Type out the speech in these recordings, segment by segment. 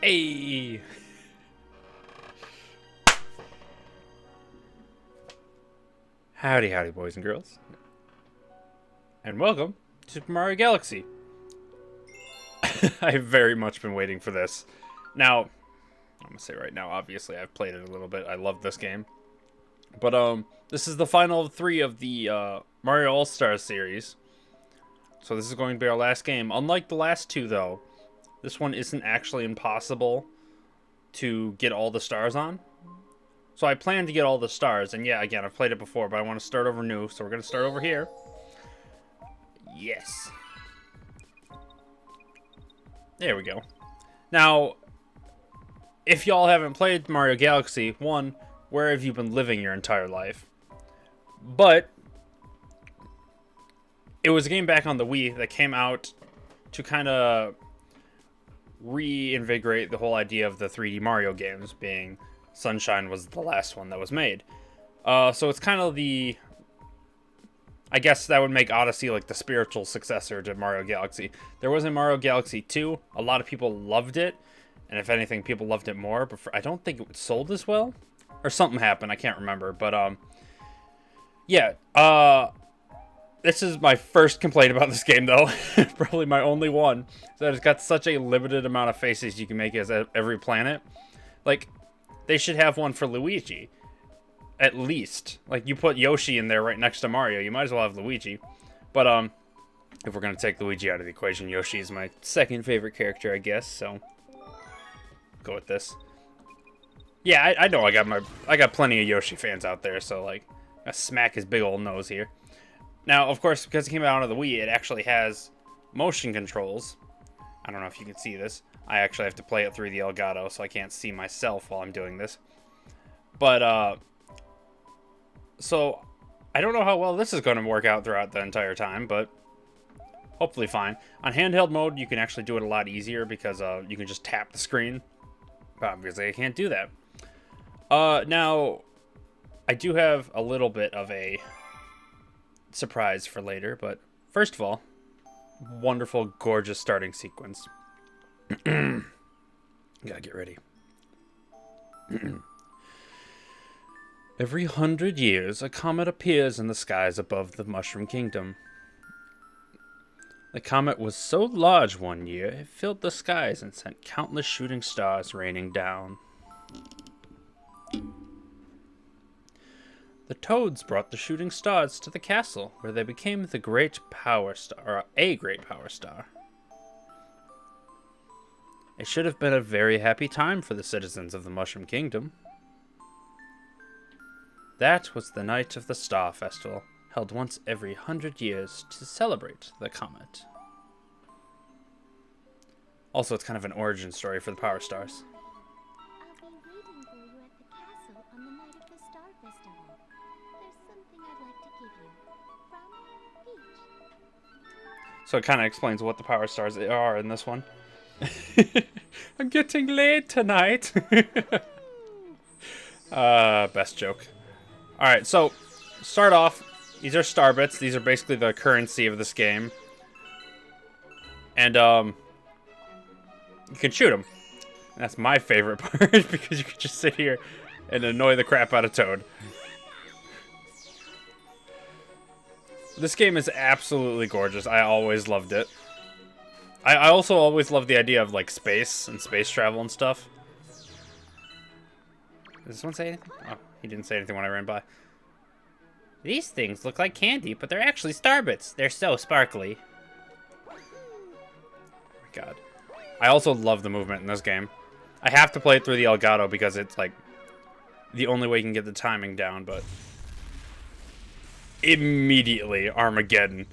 Hey! Howdy, howdy, boys and girls. And welcome to Super Mario Galaxy. I've very much been waiting for this. Now, I'm gonna say right now, obviously, I've played it a little bit. I love this game. But, this is the final three of the, Mario All-Stars series. So this is going to be our last game. Unlike the last two, though, this one isn't actually impossible to get all the stars on. So I plan to get all the stars, and yeah, again, I've played it before, but I want to start over new, so we're going to start over here. Yes. There we go. Now, if y'all haven't played Mario Galaxy, one, where have you been living your entire life? But it was a game back on the Wii that came out to kind of reinvigorate the whole idea of the 3D Mario games, being Sunshine was the last one that was made. So it's kind of the... I guess that would make Odyssey like the spiritual successor to Mario Galaxy. There was a Mario Galaxy 2. A lot of people loved it. And if anything, people loved it more. But I don't think it sold as well. Or something happened. I can't remember. But, yeah. This is my first complaint about this game, though. Probably my only one. So it's got such a limited amount of faces you can make as every planet. Like, they should have one for Luigi. At least. Like, you put Yoshi in there right next to Mario. You might as well have Luigi. But, if we're going to take Luigi out of the equation, Yoshi is my second favorite character, I guess. So, go with this. Yeah, I know I got plenty of Yoshi fans out there. So, like, I smack his big old nose here. Now, of course, because it came out on the Wii, it actually has motion controls. I don't know if you can see this. I actually have to play it through the Elgato, so I can't see myself while I'm doing this. But, so, I don't know how well this is going to work out throughout the entire time, but hopefully fine. On handheld mode, you can actually do it a lot easier because you can just tap the screen. But obviously, I can't do that. Now, I do have a little bit of a surprise for later, but first of all, wonderful, gorgeous starting sequence. Gotta get ready. Every 100 years, a comet appears in the skies above the Mushroom Kingdom. The comet was so large one year, it filled the skies and sent countless shooting stars raining down. The Toads brought the shooting stars to the castle, where they became the great power star, or a great power star. It should have been a very happy time for the citizens of the Mushroom Kingdom. That was the night of the Star Festival, held once every 100 years to celebrate the comet. Also, it's kind of an origin story for the Power Stars. I'll be waiting for you at the castle on the night of the Star Festival. There's something I'd like to give you. From Peach. So it kind of explains what the Power Stars are in this one. I'm getting laid tonight. Best joke. Alright, so, start off. These are star bits. These are basically the currency of this game. And, you can shoot them. And that's my favorite part, because you can just sit here and annoy the crap out of Toad. This game is absolutely gorgeous. I always loved it. I also always loved the idea of, like, space and space travel and stuff. Does this one say anything? Oh, he didn't say anything when I ran by. These things look like candy, but they're actually starbits. They're so sparkly. Oh my god. I also love the movement in this game. I have to play it through the Elgato because it's, like, the only way you can get the timing down, but... Immediately, Armageddon.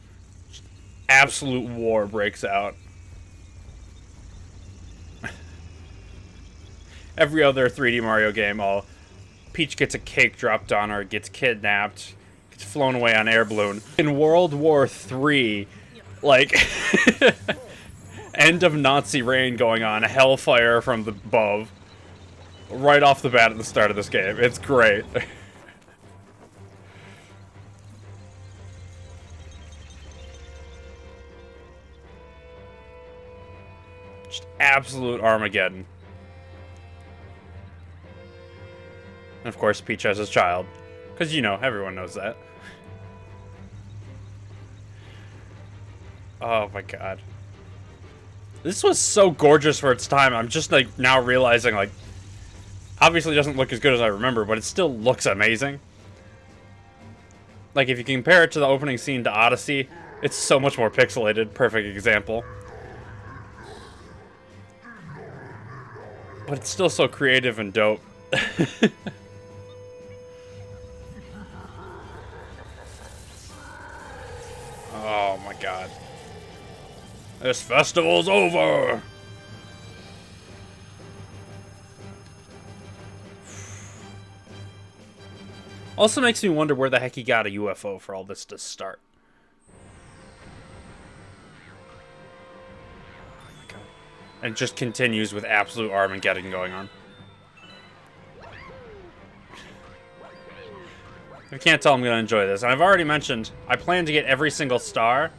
Absolute war breaks out. Every other 3D Mario game, Peach gets a cake dropped on her, gets kidnapped, gets flown away on air balloon. In World War III, like, end of Nazi reign going on, hellfire from above, right off the bat at the start of this game. It's great. Just absolute Armageddon. And of course, Peach has his child. Because, you know, everyone knows that. Oh my god. This was so gorgeous for its time. I'm just, like, now realizing, like, obviously it doesn't look as good as I remember, but it still looks amazing. Like, if you compare it to the opening scene to Odyssey, it's so much more pixelated. Perfect example. But it's still so creative and dope. Oh my god. This festival's over! Also makes me wonder where the heck he got a UFO for all this to start. Oh my god. And it just continues with absolute Armageddon going on. I can't tell I'm going to enjoy this. And I've already mentioned, I plan to get every single star.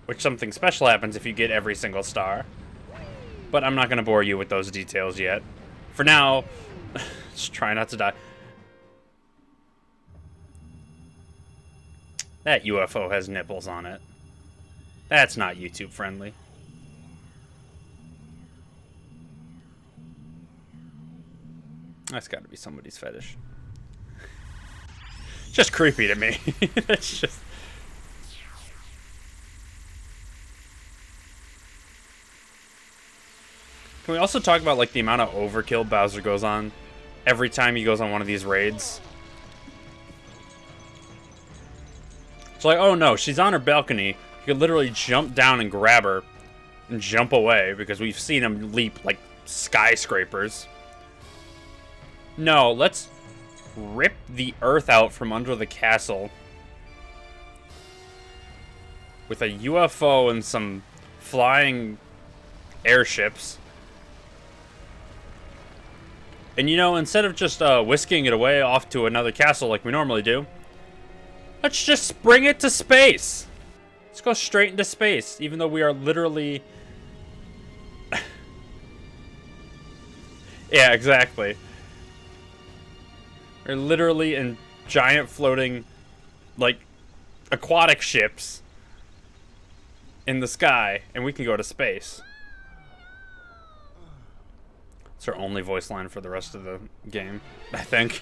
Which something special happens if you get every single star. But I'm not going to bore you with those details yet. For now, just try not to die. That UFO has nipples on it. That's not YouTube friendly. That's got to be somebody's fetish. Just creepy to me. That's just... Can we also talk about, like, the amount of overkill Bowser goes on every time he goes on one of these raids? It's like, oh no, she's on her balcony. You could literally jump down and grab her and jump away because we've seen him leap, like, skyscrapers. No, let's rip the earth out from under the castle with a UFO and some flying airships. And, you know, instead of just whisking it away off to another castle like we normally do, let's just bring it to space. Let's go straight into space, even though we are literally... Yeah, exactly. We're literally in giant floating, like, aquatic ships in the sky, and we can go to space. It's our only voice line for the rest of the game, I think.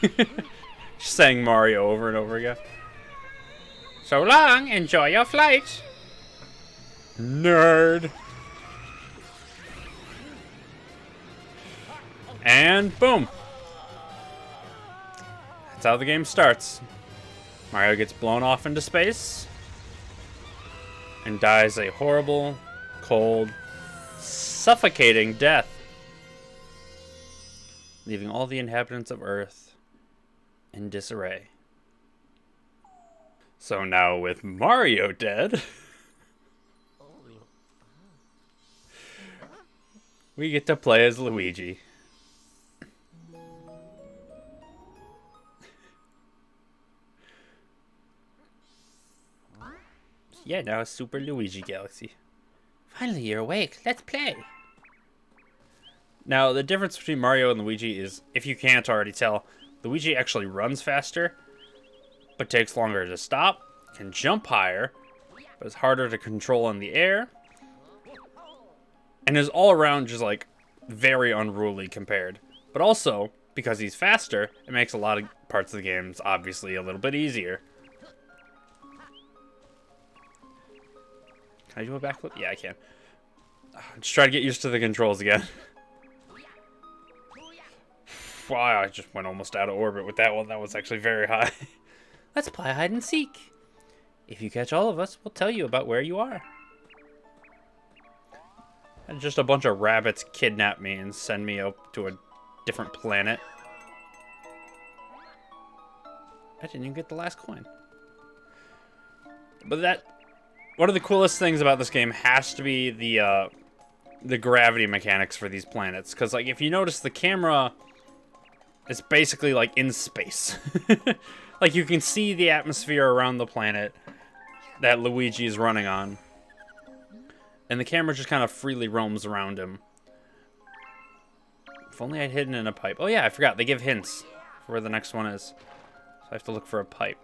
Just saying Mario over and over again. So long, enjoy your flight. Nerd. And boom. That's how the game starts. Mario gets blown off into space and dies a horrible, cold, suffocating death, leaving all the inhabitants of Earth in disarray. So now with Mario dead, we get to play as Luigi. Yeah, now it's Super Luigi Galaxy. Finally, you're awake. Let's play. Now, the difference between Mario and Luigi is, if you can't already tell, Luigi actually runs faster, but takes longer to stop, can jump higher, but is harder to control in the air, and is all around just, like, very unruly compared. But also, because he's faster, it makes a lot of parts of the games obviously a little bit easier. Can I do a backflip? Yeah, I can. Just try to get used to the controls again. Wow, I just went almost out of orbit with that one. That was actually very high. Let's play hide and seek. If you catch all of us, we'll tell you about where you are. And just a bunch of rabbits kidnap me and send me up to a different planet. I didn't even get the last coin. But one of the coolest things about this game has to be the gravity mechanics for these planets. Because, like, if you notice, the camera is basically, like, in space. Like, you can see the atmosphere around the planet that Luigi is running on. And the camera just kind of freely roams around him. If only I'd hidden in a pipe. Oh yeah, I forgot. They give hints for where the next one is. So I have to look for a pipe.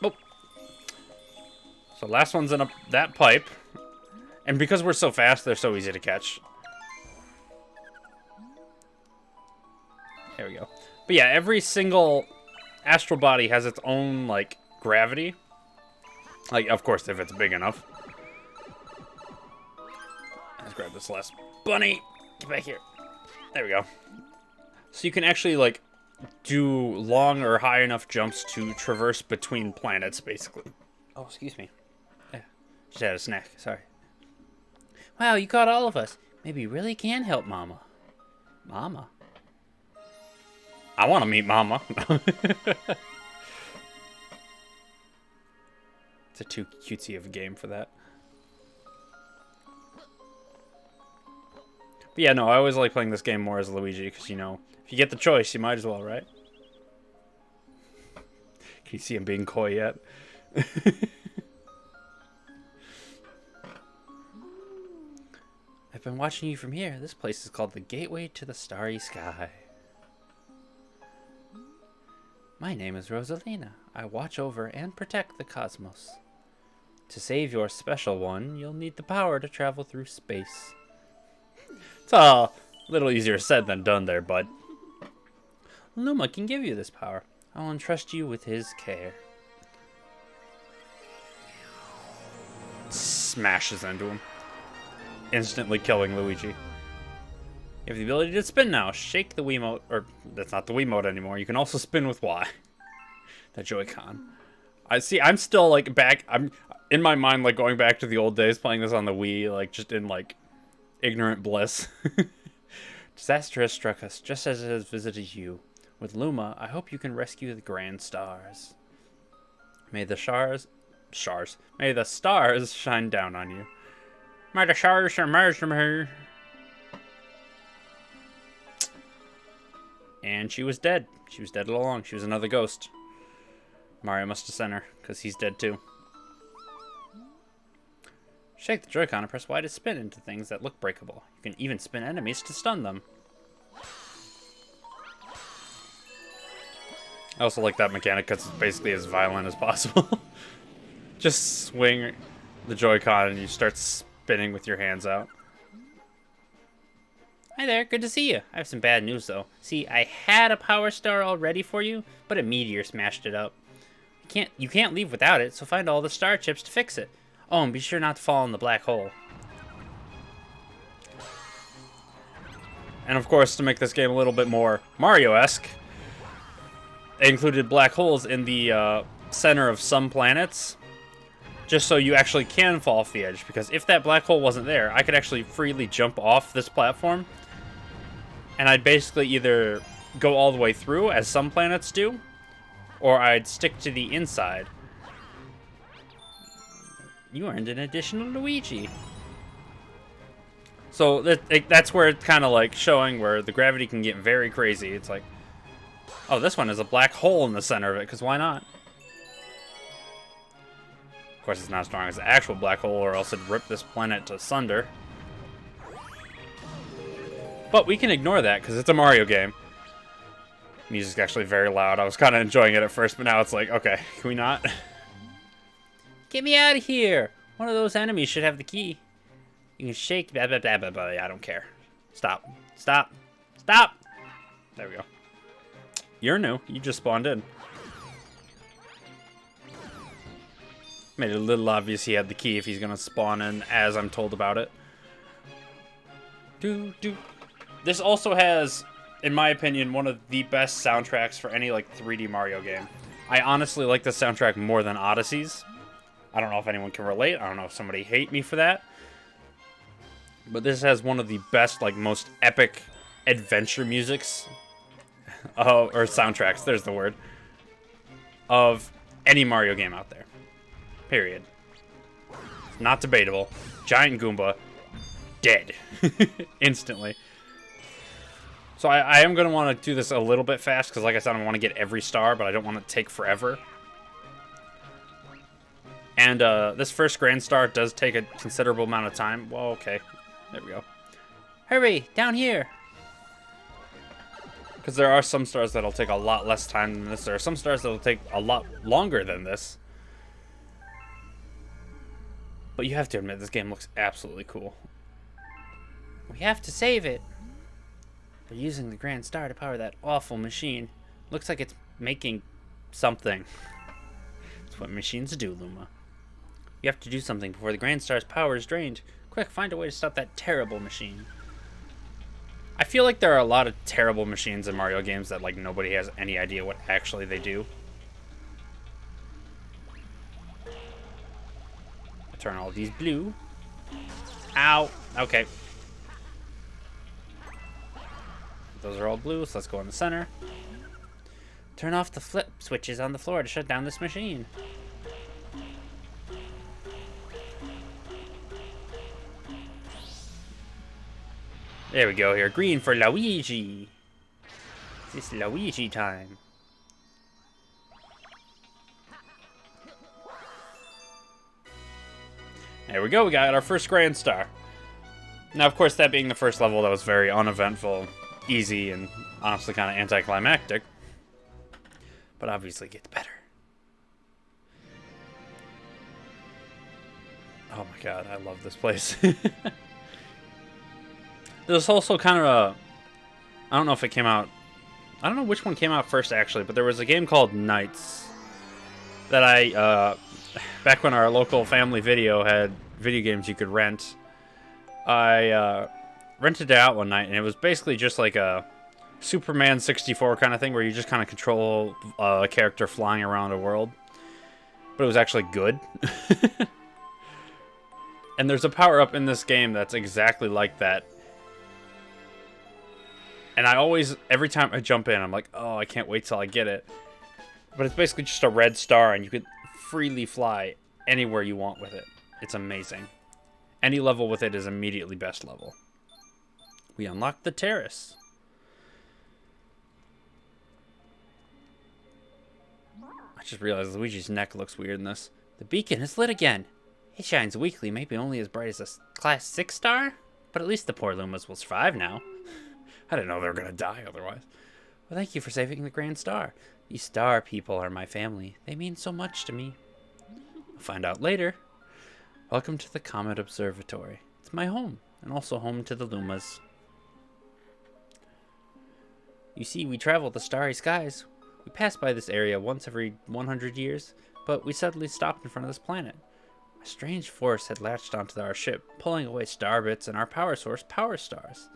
Oh. So last one's in that pipe. And because we're so fast, they're so easy to catch. There we go. But yeah, every single astral body has its own, like, gravity. Like, of course, if it's big enough. Let's grab this last bunny. Get back here. There we go. So you can actually, like, do long or high enough jumps to traverse between planets, basically. Oh, excuse me. Yeah, just had a snack. Sorry. Wow, you caught all of us. Maybe you really can help Mama. Mama? I want to meet Mama. It's a too cutesy of a game for that. But yeah, no, I always like playing this game more as Luigi, because, you know, if you get the choice, you might as well, right? Can you see him being coy yet? I've been watching you from here. This place is called the Gateway to the Starry Sky. My name is Rosalina. I watch over and protect the cosmos. To save your special one, you'll need the power to travel through space. It's a little easier said than done there, bud. Luma can give you this power. I'll entrust you with his care. Smashes into him, instantly killing Luigi. You have the ability to spin now. Shake the Wiimote, or that's not the Wiimote anymore. You can also spin with Y. The Joy-Con. I see. I'm still like back. I'm in my mind, like going back to the old days, playing this on the Wii, like just in like ignorant bliss. Disaster has struck us, just as it has visited you. With Luma, I hope you can rescue the grand stars. May the May the stars shine down on you. May the stars emerge from her. And she was dead. She was dead all along. She was another ghost. Mario must have sent her, because he's dead too. Shake the Joy-Con and press Y to spin into things that look breakable. You can even spin enemies to stun them. I also like that mechanic because it's basically as violent as possible. Just swing the Joy-Con and you start spinning with your hands out. Hi there, good to see you. I have some bad news though. See, I had a power star all ready for you, but a meteor smashed it up. You can't leave without it, so find all the star chips to fix it. Oh, and be sure not to fall in the black hole. And of course, to make this game a little bit more Mario-esque, it included black holes in the center of some planets, just so you actually can fall off the edge. Because if that black hole wasn't there, I could actually freely jump off this platform, and I'd basically either go all the way through, as some planets do, or I'd stick to the inside. You earned an additional Luigi. So that's where it's kind of like showing where the gravity can get very crazy. It's like, oh, this one is a black hole in the center of it, because why not? Of course, it's not as strong as the actual black hole, or else it'd rip this planet asunder. But we can ignore that, because it's a Mario game. Music's actually very loud. I was kind of enjoying it at first, but now it's like, okay, can we not? Get me out of here! One of those enemies should have the key. You can shake... Blah, blah, blah, blah, blah. I don't care. Stop. Stop. Stop! There we go. You're new. You just spawned in. Made it a little obvious he had the key if he's gonna spawn in as I'm told about it. This also has, in my opinion, one of the best soundtracks for any like 3D Mario game. I honestly like this soundtrack more than Odyssey's. I don't know if anyone can relate. I don't know if somebody hate me for that. But this has one of the best, like, most epic adventure musics. Or soundtracks, there's the word. Of any Mario game out there. Period. Not debatable. Giant Goomba. Dead. Instantly. So I am going to want to do this a little bit fast, because like I said, I want to get every star, but I don't want it to take forever. And this first Grand Star does take a considerable amount of time. Well, okay. There we go. Hurry, down here! Because there are some stars that'll take a lot less time than this. There are some stars that'll take a lot longer than this. But you have to admit, this game looks absolutely cool. We have to save it. They're using the Grand Star to power that awful machine. Looks like it's making something. That's what machines do, Luma. You have to do something before the Grand Star's power is drained. Quick, find a way to stop that terrible machine. I feel like there are a lot of terrible machines in Mario games that like nobody has any idea what actually they do. Turn all these blue. Ow. Okay. Those are all blue, so let's go in the center. Turn off the flip switches on the floor to shut down this machine. There we go here. Green for Luigi. It's Luigi time. There we go. We got our first Grand Star. Now, of course, that being the first level, that was very uneventful, easy, and honestly kind of anticlimactic. But obviously gets better. Oh my god, I love this place. There's also kind of a... I don't know if it came out... I don't know which one came out first, actually, but there was a game called Knights that I... back when our local family video had video games you could rent, I rented it out one night, and it was basically just like a Superman 64 kind of thing where you just kind of control a character flying around a world. But it was actually good. And there's a power-up in this game that's exactly like that. And I always, every time I jump in, I'm like, oh, I can't wait till I get it. But it's basically just a red star, and you can freely fly anywhere you want with it. It's amazing. Any level with it is immediately best level. We unlocked the terrace. I just realized Luigi's neck looks weird in this. The beacon is lit again. It shines weakly, maybe only as bright as a class 6 star? But at least the poor Lumas will survive now. I didn't know they were going to die otherwise. Well, thank you for saving the Grand Star. These star people are my family. They mean so much to me. I'll find out later. Welcome to the Comet Observatory. It's my home, and also home to the Lumas. You see, we travel the starry skies. We pass by this area once every 100 years, but we suddenly stopped in front of this planet. A strange force had latched onto our ship, pulling away star bits and our power source, power stars.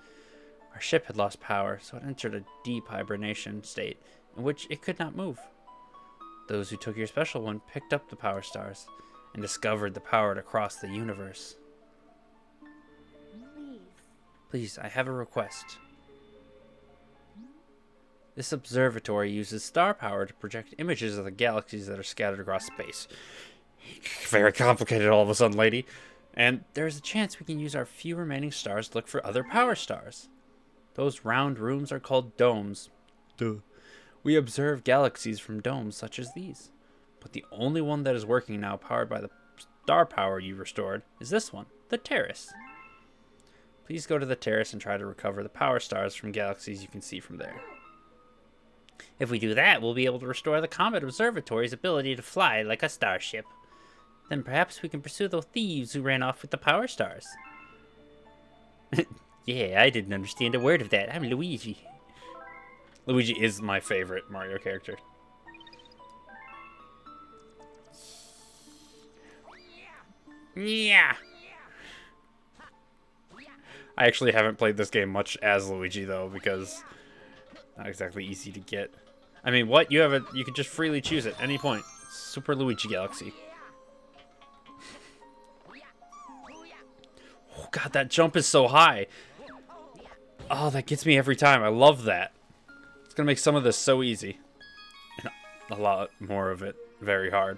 Our ship had lost power, so it entered a deep hibernation state in which it could not move. Those who took your special one picked up the power stars and discovered the power to cross the universe. Please, I have a request. This observatory uses star power to project images of the galaxies that are scattered across space. Very complicated all of a sudden, lady. And there's a chance we can use our few remaining stars to look for other power stars. Those round rooms are called domes. Duh. We observe galaxies from domes such as these. But the only one that is working now, powered by the star power you restored, is this one, the terrace. Please go to the terrace and try to recover the power stars from galaxies you can see from there. If we do that, we'll be able to restore the Comet Observatory's ability to fly like a starship. Then perhaps we can pursue the thieves who ran off with the power stars. Yeah, I didn't understand a word of that. I'm Luigi. Luigi is my favorite Mario character. Yeah. I actually haven't played this game much as Luigi though, because not exactly easy to get. I mean, what? You can just freely choose at any point. Super Luigi Galaxy. Oh god, that jump is so high. Oh, that gets me every time. I love that. It's gonna make some of this so easy. And a lot more of it very hard.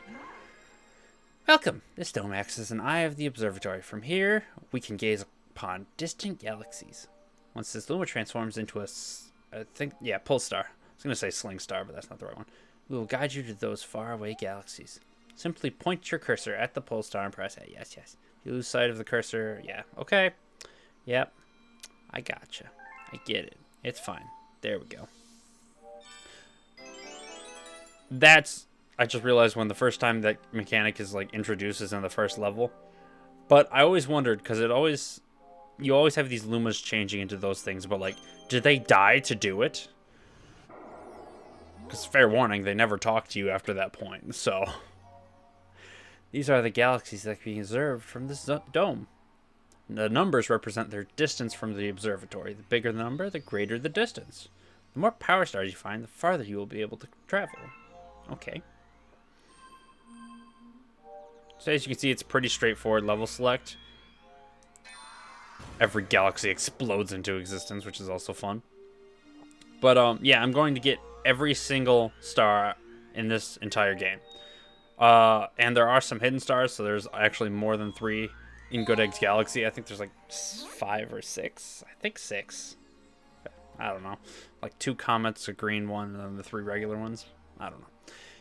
Welcome. This dome acts as an eye of the observatory. From here, we can gaze upon distant galaxies. Once this Luma transforms into Pulsar. I was going to say Sling Star, but that's not the right one. We will guide you to those faraway galaxies. Simply point your cursor at the pole star and press it. Yes, yes. You lose sight of the cursor. Yeah, okay. Yep. I gotcha. I get it. It's fine. There we go. I just realized when the first time that mechanic is like introduced is in the first level. But I always wondered, because you always have these Lumas changing into those things, but like, did they die to do it? Because fair warning, they never talk to you after that point, so. These are the galaxies that can be observed from this dome. The numbers represent their distance from the observatory. The bigger the number, the greater the distance. The more power stars you find, the farther you will be able to travel. Okay. So as you can see, it's pretty straightforward level select. Every galaxy explodes into existence, which is also fun. But yeah, I'm going to get every single star in this entire game. And there are some hidden stars, so there's actually more than 3 in Good Egg's Galaxy. I think there's like 5 or 6. I think 6. I don't know. Like 2 comets, a green one, and then the 3 regular ones. I don't know.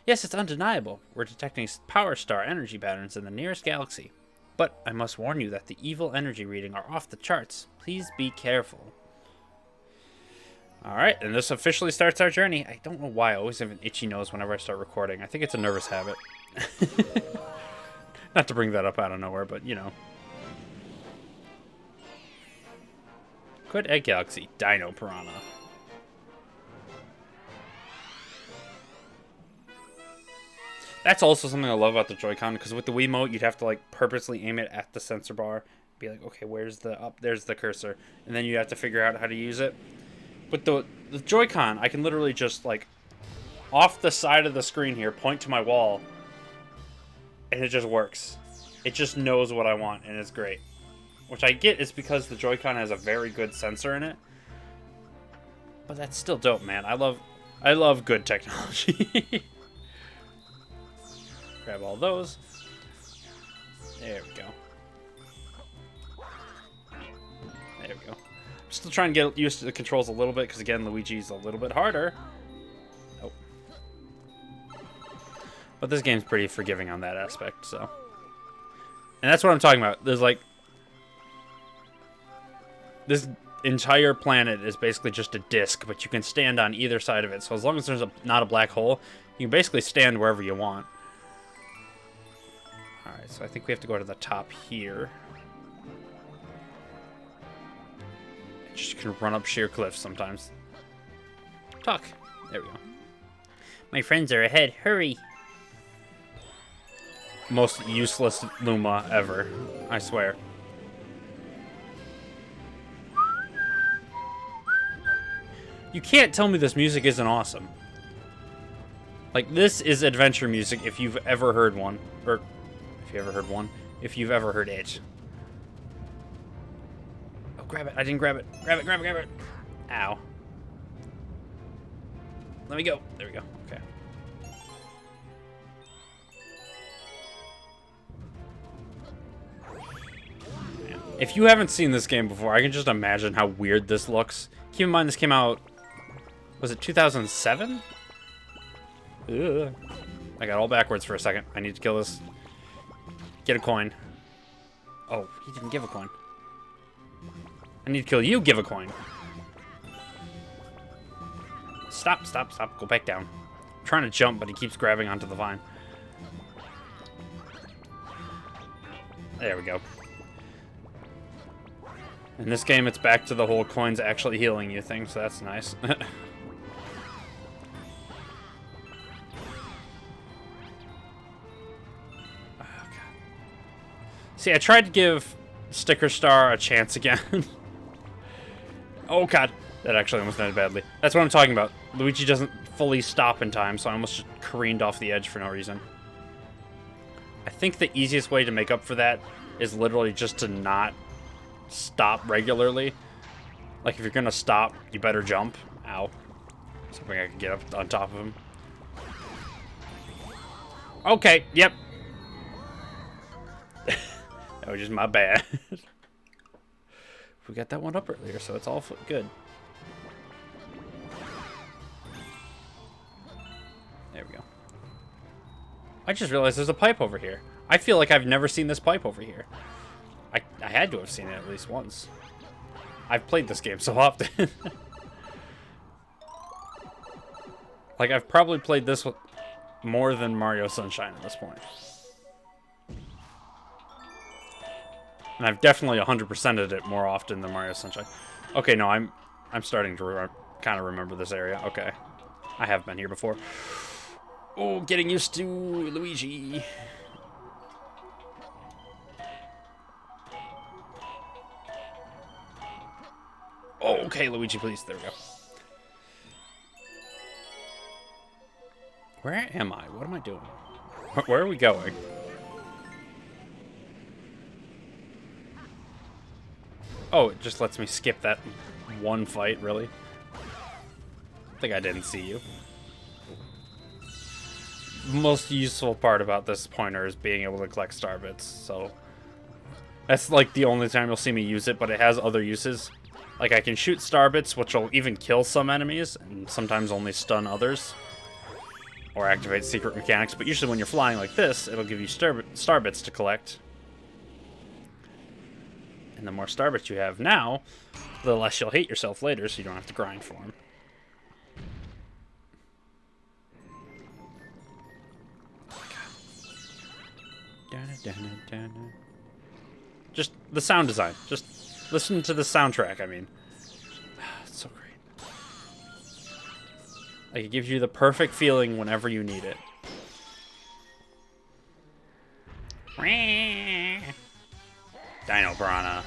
Yes, it's undeniable. We're detecting power star energy patterns in the nearest galaxy. But I must warn you that the evil energy reading are off the charts. Please be careful. Alright, and this officially starts our journey. I don't know why I always have an itchy nose whenever I start recording. I think it's a nervous habit. Not to bring that up out of nowhere, but you know. Good Egg Galaxy, Dino Piranha. That's also something I love about the Joy-Con, because with the Wiimote, you'd have to like purposely aim it at the sensor bar. Be like, okay, where's the up? There's the cursor. And then you have to figure out how to use it. With the Joy-Con, I can literally just like off the side of the screen here, point to my wall, and it just works. It just knows what I want, and it's great. Which I get is because the Joy-Con has a very good sensor in it. But that's still dope, man. I love good technology. Grab all those. There we go. There we go. I'm still trying to get used to the controls a little bit, because again, Luigi's a little bit harder. Oh. But this game's pretty forgiving on that aspect, so. And that's what I'm talking about. There's like... This entire planet is basically just a disc, but you can stand on either side of it. So as long as there's not a black hole, you can basically stand wherever you want. Alright, so I think we have to go to the top here. Just can run up sheer cliffs sometimes. Talk. There we go. My friends are ahead. Hurry. Most useless Luma ever. I swear. You can't tell me this music isn't awesome. Like, this is adventure music if you've ever heard one. Or, if you ever heard one. If you've ever heard it. Oh, grab it. I didn't grab it. Grab it, grab it, grab it. Ow. Let me go. There we go. Okay. Man. If you haven't seen this game before, I can just imagine how weird this looks. Keep in mind, this came out... Was it 2007? Ugh. I got all backwards for a second. I need to kill this. Get a coin. Oh, he didn't give a coin. I need to kill you, give a coin. Stop, stop, stop. Go back down. I'm trying to jump, but he keeps grabbing onto the vine. There we go. In this game, it's back to the whole coins actually healing you thing, so that's nice. See, I tried to give Sticker Star a chance again. Oh, God. That actually almost ended badly. That's what I'm talking about. Luigi doesn't fully stop in time, so I almost just careened off the edge for no reason. I think the easiest way to make up for that is literally just to not stop regularly. Like, if you're gonna stop, you better jump. Ow. Something I can get up on top of him. Okay, yep. That was just my bad. We got that one up earlier, so it's all good. There we go. I just realized there's a pipe over here. I feel like I've never seen this pipe over here. I had to have seen it at least once. I've played this game so often. Like, I've probably played this more than Mario Sunshine at this point. And I've definitely 100%ed it more often than Mario Sunshine. Okay, no, I'm starting to kind of remember this area. Okay. I have been here before. Oh, getting used to Luigi. Oh, okay, Luigi, please. There we go. Where am I? What am I doing? Where are we going? Oh, it just lets me skip that one fight, really? I think I didn't see you. Most useful part about this pointer is being able to collect star bits, so... That's like the only time you'll see me use it, but it has other uses. Like, I can shoot star bits, which will even kill some enemies, and sometimes only stun others. Or activate secret mechanics, but usually when you're flying like this, it'll give you star bits to collect. And the more star bits you have now, the less you'll hate yourself later, so you don't have to grind for them. Just the sound design. Just listen to the soundtrack, I mean. It's so great. Like, it gives you the perfect feeling whenever you need it. Dino Piranha.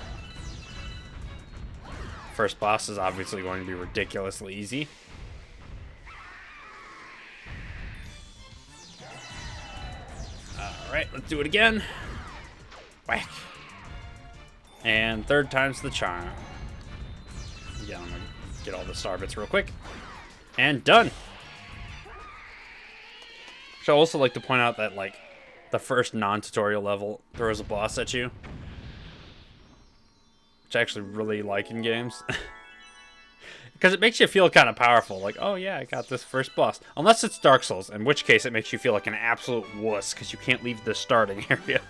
First boss is obviously going to be ridiculously easy. Alright, let's do it again. Whack. And third time's the charm. Yeah, I'm gonna get all the star bits real quick. And done! I'd also like to point out that, like, the first non-tutorial level throws a boss at you. Which I actually really like in games. Because it makes you feel kind of powerful. Like, oh yeah, I got this first boss. Unless it's Dark Souls, in which case it makes you feel like an absolute wuss because you can't leave the starting area.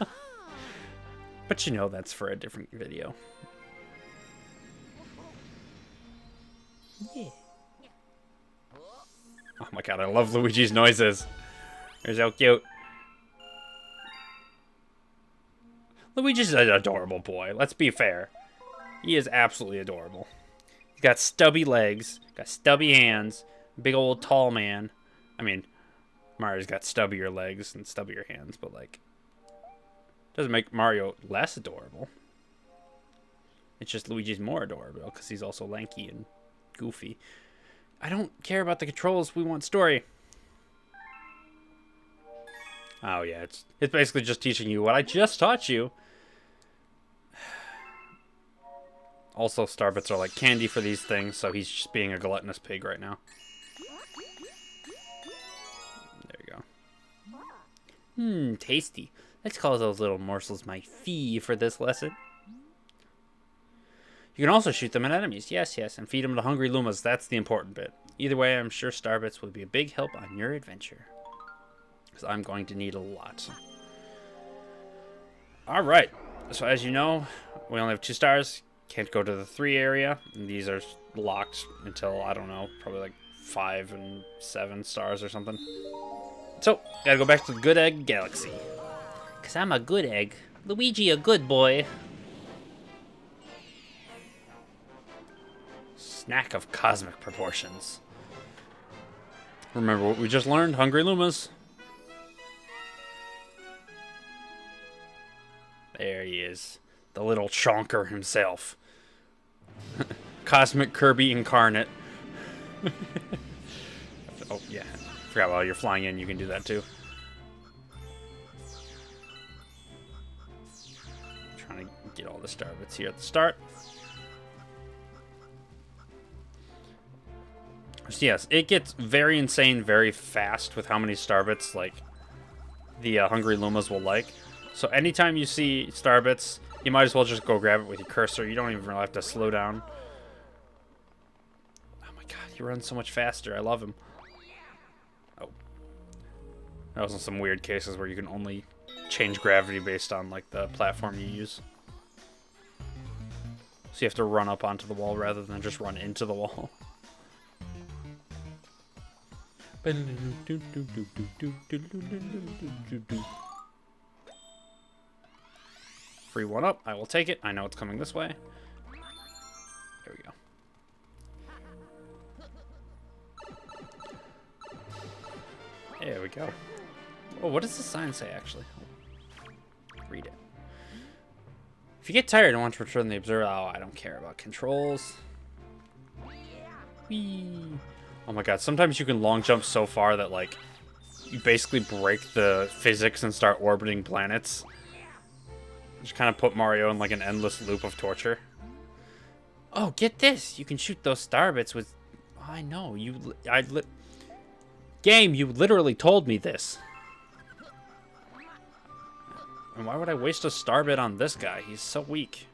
But you know, that's for a different video. Yeah. Oh my god, I love Luigi's noises. They're so cute. Luigi's an adorable boy, let's be fair. He is absolutely adorable. He's got stubby legs, got stubby hands, big old tall man. I mean, Mario's got stubbier legs and stubbier hands, but like, doesn't make Mario less adorable. It's just Luigi's more adorable because he's also lanky and goofy. I don't care about the controls, we want story. Oh yeah, it's basically just teaching you what I just taught you. Also, starbits are like candy for these things, so he's just being a gluttonous pig right now. There you go. Tasty. Let's call those little morsels my fee for this lesson. You can also shoot them at enemies. Yes, yes, and feed them to hungry Lumas. That's the important bit. Either way, I'm sure starbits will be a big help on your adventure. Because I'm going to need a lot. Alright. So as you know, we only have 2 stars. Can't go to the 3 area. And these are locked until, I don't know, probably like 5 and 7 stars or something. So, gotta go back to the Good Egg Galaxy. Because I'm a good egg. Luigi, a good boy. Snack of cosmic proportions. Remember what we just learned? Hungry Lumas. There he is. The little chonker himself. Cosmic Kirby incarnate. Oh, yeah. Forgot while you're flying in, you can do that too. Trying to get all the star bits here at the start. So yes, it gets very insane very fast with how many star bits, like, the Hungry Lumas will like. So anytime you see star bits, you might as well just go grab it with your cursor. You don't even really have to slow down. Oh my god, he runs so much faster. I love him. Oh. That was in some weird cases where you can only change gravity based on like the platform you use. So you have to run up onto the wall rather than just run into the wall. Free one up. I will take it. I know it's coming this way. There we go. There we go. Oh, what does the sign say, actually? Read it. If you get tired and want to return the observer... Oh, I don't care about controls. Whee. Oh my god, sometimes you can long jump so far that, like, you basically break the physics and start orbiting planets. Just kind of put Mario in, like, an endless loop of torture. Oh, get this! You can shoot those star bits with... Oh, I know, Game, you literally told me this. And why would I waste a star bit on this guy? He's so weak.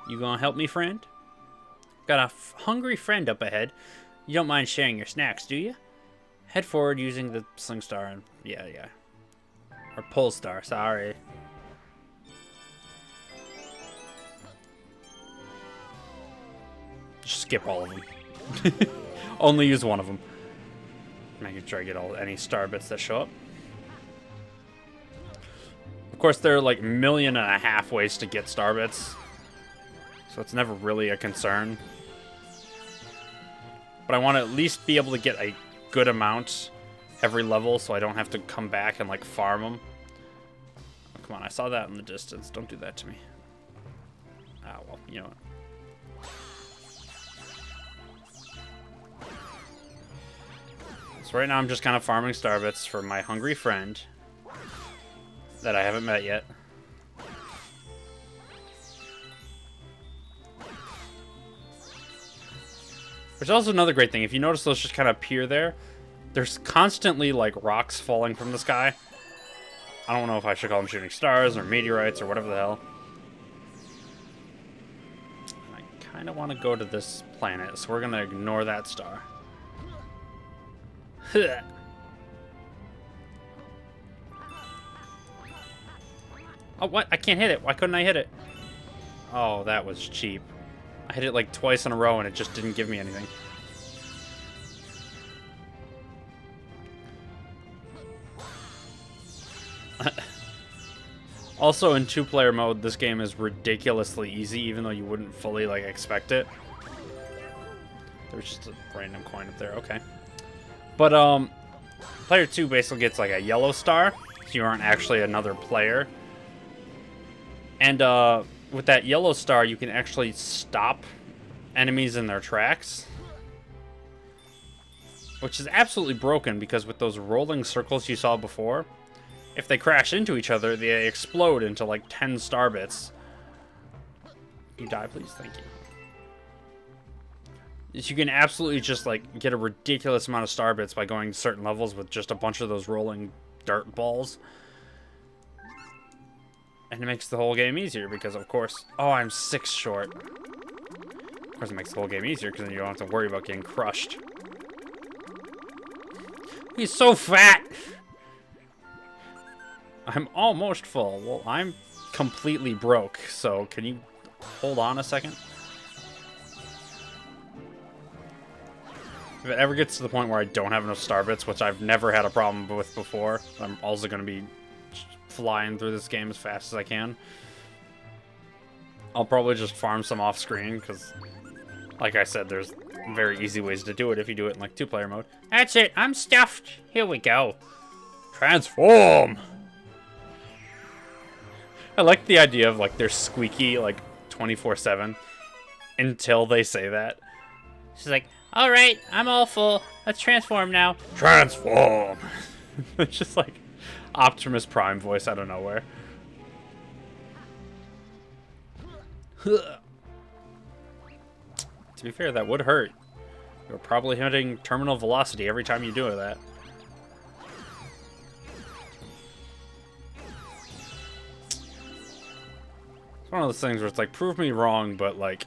You gonna help me, friend? Got a hungry friend up ahead. You don't mind sharing your snacks, do you? Head forward using the sling star and... Yeah. Or pull star, sorry. Just skip all of them. Only use one of them. Making sure I get any star bits that show up. Of course, there are like 1.5 million ways to get star bits, so it's never really a concern. But I want to at least be able to get a good amount every level, so I don't have to come back and like farm them. Oh, come on, I saw that in the distance. Don't do that to me. Ah, well, you know what. So right now I'm just kind of farming star bits for my hungry friend that I haven't met yet. Which is also another great thing. If you notice those just kind of appear there, there's constantly like rocks falling from the sky. I don't know if I should call them shooting stars or meteorites or whatever the hell. I kind of want to go to this planet, so we're going to ignore that star. Oh, what? I can't hit it. Why couldn't I hit it? Oh, that was cheap. I hit it like twice in a row and it just didn't give me anything. Also, in 2-player mode, this game is ridiculously easy, even though you wouldn't fully like expect it. There's just a random coin up there. Okay. But, player 2 basically gets, like, a yellow star, so you aren't actually another player. And, with that yellow star, you can actually stop enemies in their tracks. Which is absolutely broken, because with those rolling circles you saw before, if they crash into each other, they explode into, like, 10 star bits. You die, please? Thank you. You can absolutely just, like, get a ridiculous amount of star bits by going to certain levels with just a bunch of those rolling dirt balls. And it makes the whole game easier because, of course... Oh, I'm 6 short. Of course, it makes the whole game easier because then you don't have to worry about getting crushed. He's so fat! I'm almost full. Well, I'm completely broke, so can you hold on a second? If it ever gets to the point where I don't have enough star bits, which I've never had a problem with before, I'm also going to be flying through this game as fast as I can. I'll probably just farm some off screen, because, like I said, there's very easy ways to do it if you do it in, like, 2-player mode. That's it, I'm stuffed. Here we go. Transform! I like the idea of, like, they're squeaky, like, 24/7 until they say that. She's like, alright, I'm all full. Let's transform now. Transform! It's just like Optimus Prime voice out of nowhere. To be fair, that would hurt. You're probably hitting terminal velocity every time you do that. It's one of those things where it's like, prove me wrong, but like...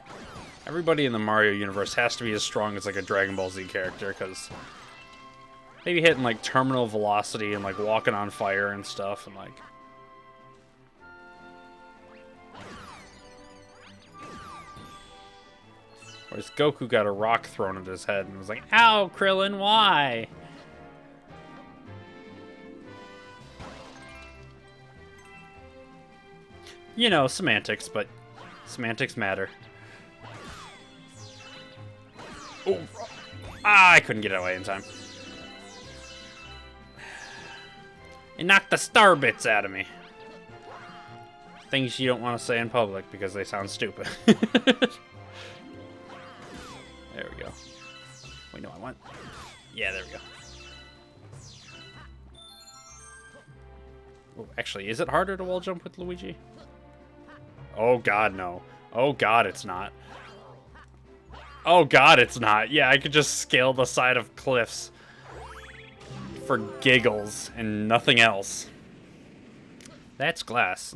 Everybody in the Mario universe has to be as strong as, like, a Dragon Ball Z character, because They be hitting like terminal velocity and like walking on fire and stuff, and like. Whereas Goku got a rock thrown at his head and was like, "Ow, Krillin, why?" You know, semantics, but semantics matter. Oh, I couldn't get it away in time. It knocked the star bits out of me. Things you don't want to say in public because they sound stupid. There we go. Wait, no, I want... Yeah, there we go. Oh, actually, is it harder to wall jump with Luigi? Oh, God, no. Oh, God, it's not. Oh, God, it's not. Yeah, I could just scale the side of cliffs for giggles and nothing else. That's glass.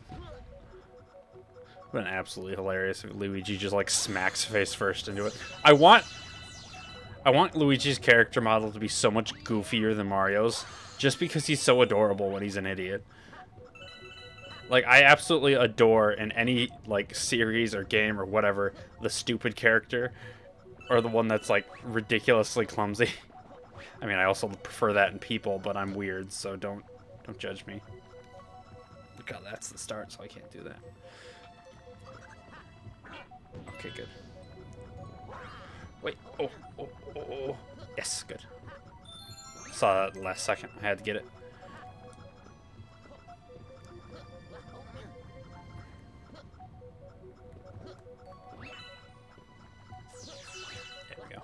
Would have been absolutely hilarious if Luigi just like smacks face first into it. I want Luigi's character model to be so much goofier than Mario's, just because he's so adorable when he's an idiot. Like, I absolutely adore in any like series or game or whatever the stupid character, or the one that's like ridiculously clumsy. I mean, I also prefer that in people, but I'm weird, so don't judge me. God, that's the start, so I can't do that. Okay, good. Wait, oh. Yes, good. Saw that last second. I had to get it. There we go.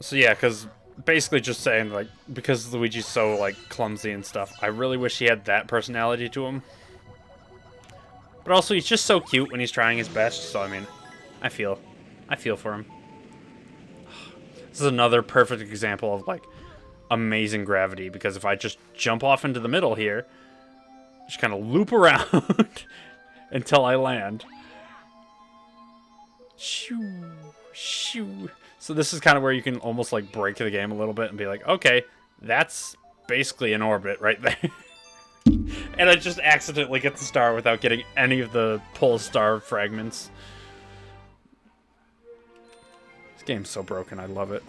So yeah, because basically just saying, like, because Luigi's so, like, clumsy and stuff, I really wish he had that personality to him. But also, he's just so cute when he's trying his best, so, I mean, I feel for him. This is another perfect example of, like, amazing gravity, because if I just jump off into the middle here, just kind of loop around until I land. Shoo, shoo. So this is kind of where you can almost, like, break the game a little bit and be like, okay, that's basically an orbit right there. And I just accidentally get the star without getting any of the pull star fragments. This game's so broken, I love it.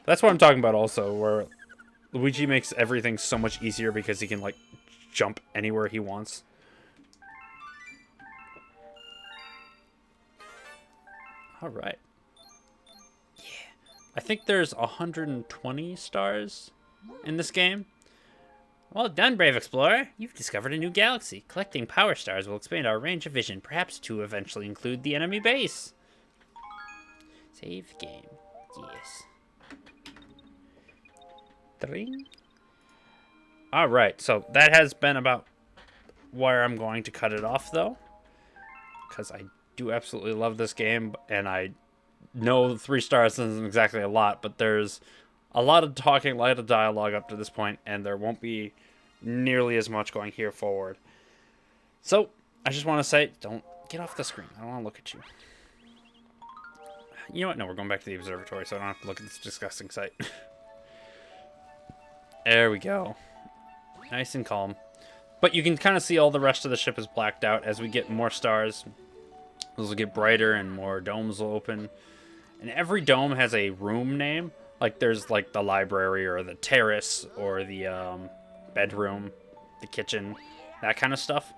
That's what I'm talking about also, where Luigi makes everything so much easier because he can, like, jump anywhere he wants. Alright. Yeah. I think there's 120 stars in this game. Well done, brave explorer. You've discovered a new galaxy. Collecting power stars will expand our range of vision, perhaps to eventually include the enemy base. Save game. Yes. 3. Alright, so that has been about where I'm going to cut it off, though. Because I do absolutely love this game, and I know 3 stars isn't exactly a lot, but there's a lot of talking, a lot of dialogue up to this point, and there won't be nearly as much going here forward. So, I just want to say, don't get off the screen. I don't want to look at you. You know what? No, we're going back to the observatory, so I don't have to look at this disgusting sight. There we go. Nice and calm. But you can kind of see all the rest of the ship is blacked out. As we get more stars, those will get brighter and more domes will open. And every dome has a room name. Like, there's, like, the library or the terrace or the bedroom, the kitchen, that kind of stuff.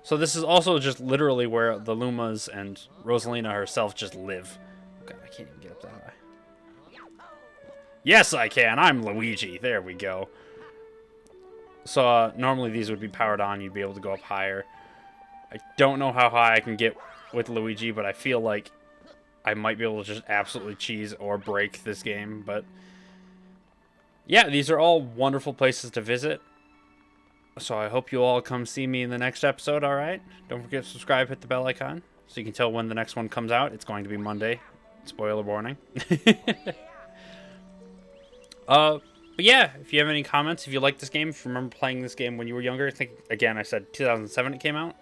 So this is also just literally where the Lumas and Rosalina herself just live. God, I can't even get up that high. Yes, I can. I'm Luigi. There we go. So normally these would be powered on. You'd be able to go up higher. I don't know how high I can get with Luigi, but I feel like I might be able to just absolutely cheese or break this game, but yeah, these are all wonderful places to visit. So I hope you all come see me in the next episode, alright? Don't forget to subscribe, hit the bell icon, so you can tell when the next one comes out. It's going to be Monday. Spoiler warning. But yeah, if you have any comments, if you like this game, if you remember playing this game when you were younger, I think, again, I said 2007 it came out.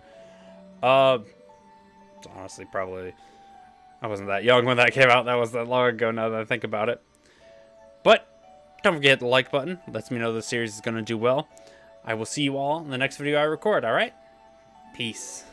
It's honestly probably I wasn't that young when that came out. That was that long ago now that I think about it. But don't forget to hit the like button. Lets me know the series is going to do well. I will see you all in the next video I record, alright? Peace.